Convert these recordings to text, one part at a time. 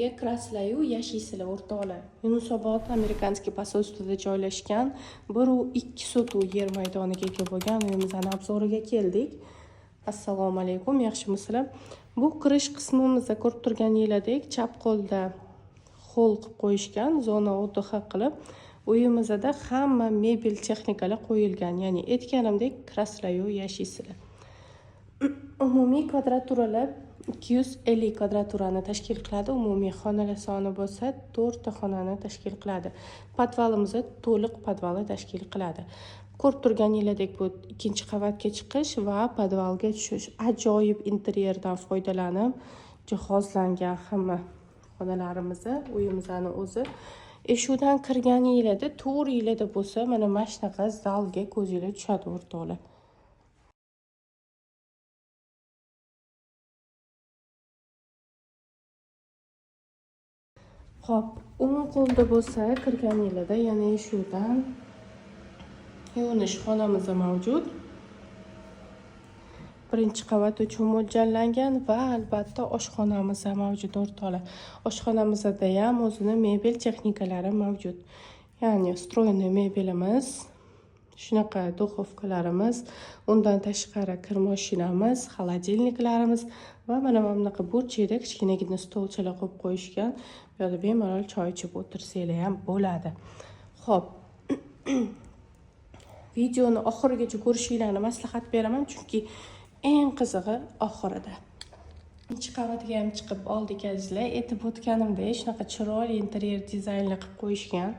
ustiga kraslayu yashil o'rtoqlar. Yunusobod amerikanskiy posolstvoda joylashgan 1-2 sotuv yer maydoniga ega bo'lgan uyimizning obzoriga keldik. Assalomu alaykum, yaxshimisizlar? Bu kirish qismimizda ko'rib turganingizdek, chap qo'lda hol qilib qo'yishgan, zona o'tiqa qilib, uyimizda hamma mebel texnikalar qo'yilgan, ya'ni aytganimdek kraslayu yashil. Umumiy kvadraturalar 250 kvadraturani tashkil qiladi. Umumiy xonalar soni bo'lsa 4 ta xonani tashkil qiladi. Podvalimiz to'liq podvalni tashkil qiladi. Ko'rib turganingizdek, bu ikkinchi qavatga chiqish va podvalga tushish. Ajoyib interyerdan foydalanib jihozlangan hamma xonalarimiz, uyimizning o'zi. Eshikdan kirganingizda, to'g'ringizda bo'lsa, mana shunaqa zalga ko'zingiz tushadi o'rtoqlar. Xo'p, o'ng qo'lda bo'lsa, kirganingizda yana eshikdan yuvinish xonamiz mavjud. Birinchi qavat uchun mo'ljallangan va albatta oshxonamiz mavjud o'rtoqlar. Oshxonamizda ham o'zining mebel texnikalari mavjud. Ya'ni stroyni mebelimiz, shunaqa duxovkalarimiz, undan tashqari kir mashinamiz, xolodilniklarimiz va mana bunaqa burchakda kichkinagina stolchalar qo'yib qo'yishgan. Bu yerda bemalol choy ichib o'tirsanglar ham bo'ladi. Xo'p. Videoni oxirigacha ko'rishinglarni maslahat beraman, chunki eng qizig'i oxirida. Ikkinchi qavatga ham chiqib oldik azizlar. Aytib o'tganimdek, shunaqa chiroyli interyer dizaynlar qilib qo'yishgan.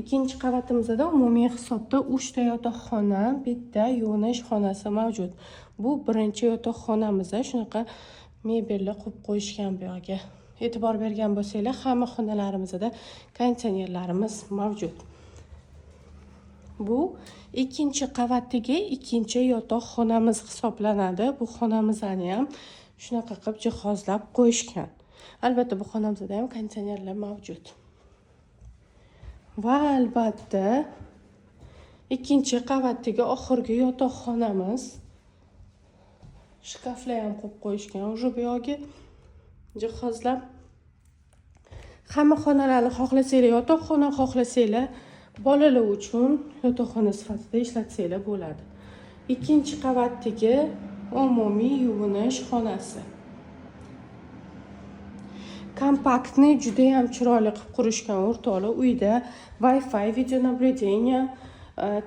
Ikkinchi qavatimizda umumiy hisobda 3 ta yotoqxona, bitta yuvinish xonasi mavjud. Bu birinchi yotoqxonamizda shunaqa mebellar qo'yib qo'yishgan bu yerga. E'tibor bergan bo'lsanglar, hamma xonalarimizda konditsionerlarimiz mavjud. Bu ikkinchi qavatdagi ikkinchi yotoqxonamiz hisoblanadi. Bu xonamizni ham shunaqa qilib jihozlab qo'yishgan. Albatta bu xonamizda ham konditsionerlar mavjud. Va albatta ikkinchi qavatdagi oxirgi yotoqxonamiz. Shkaflar ham qo'yib qo'yishgan. O'sha bu yerga jihozlab hamma xonalarni xohlasanglar yotoqxona, xohlasanglar bolalar uchun yotoqxona sifatida ishlatsanglar bo'ladi. Ikkinchi qavatdagi umumiy yuvinish xonasi. Kompaktni juda ham chiroyli qilib qurishgan o'rtoqlar. Uyda Wi-Fi, video naблюдение,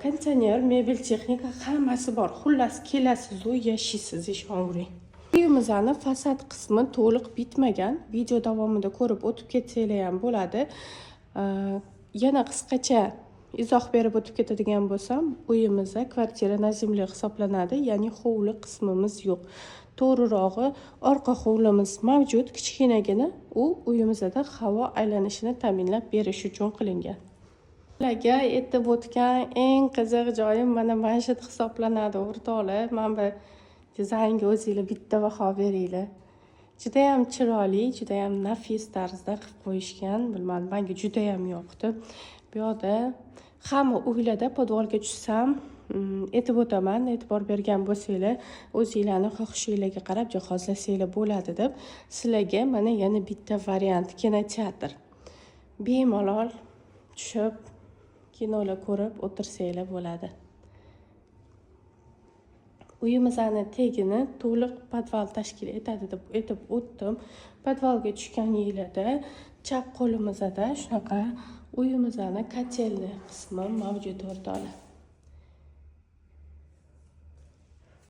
konditsioner, mebel texnika hammasi bor. Xullas kelasiz u yashaysiz, ishonavering. Uyimizning fasad qismi to'liq bitmagan. Video davomida ko'rib o'tib ketsanglar ham bo'ladi. Yana qisqacha izoh berib o'tib ketadigan bo'lsam, uyimizda kvartira nazimli hisoblanadi, ya'ni hovli qismimiz yo'q. To'g'rirog'i, orqa hovlimiz mavjud, kichkinagina, u uyimizda havo aylanishini ta'minlab berish uchun qilingan. Sizlarga aytib o'tgan eng qiziq joyim mana shu hisoblanadi o'rtoqlar. Mana bu dizaynga o'zingizlar bitta baho beringlar. Juda ham chiroyli, juda ham nafis tarzda qilib qo'yishgan. Bilmadim, menga juda ham yoqdi. Bu yerda hamma uylarda podvalga tushsam, aytib o'taman, e'tibor bergan bo'lsanglar, o'zingizlarning xohishingizga qarab jihozlasanglar bo'ladi deb, sizlarga mana yana bitta variant kinoteatr. Bemalol tushib kinolar ko'rib o'tirsanglar bo'ladi. Uyimizning tegini to'liq podval tashkil etadi deb aytib o'tdim. Podvalga tushganingizda chap qo'limizda shunaqa uyimizning kotelli qismi mavjud o'rtoqlar.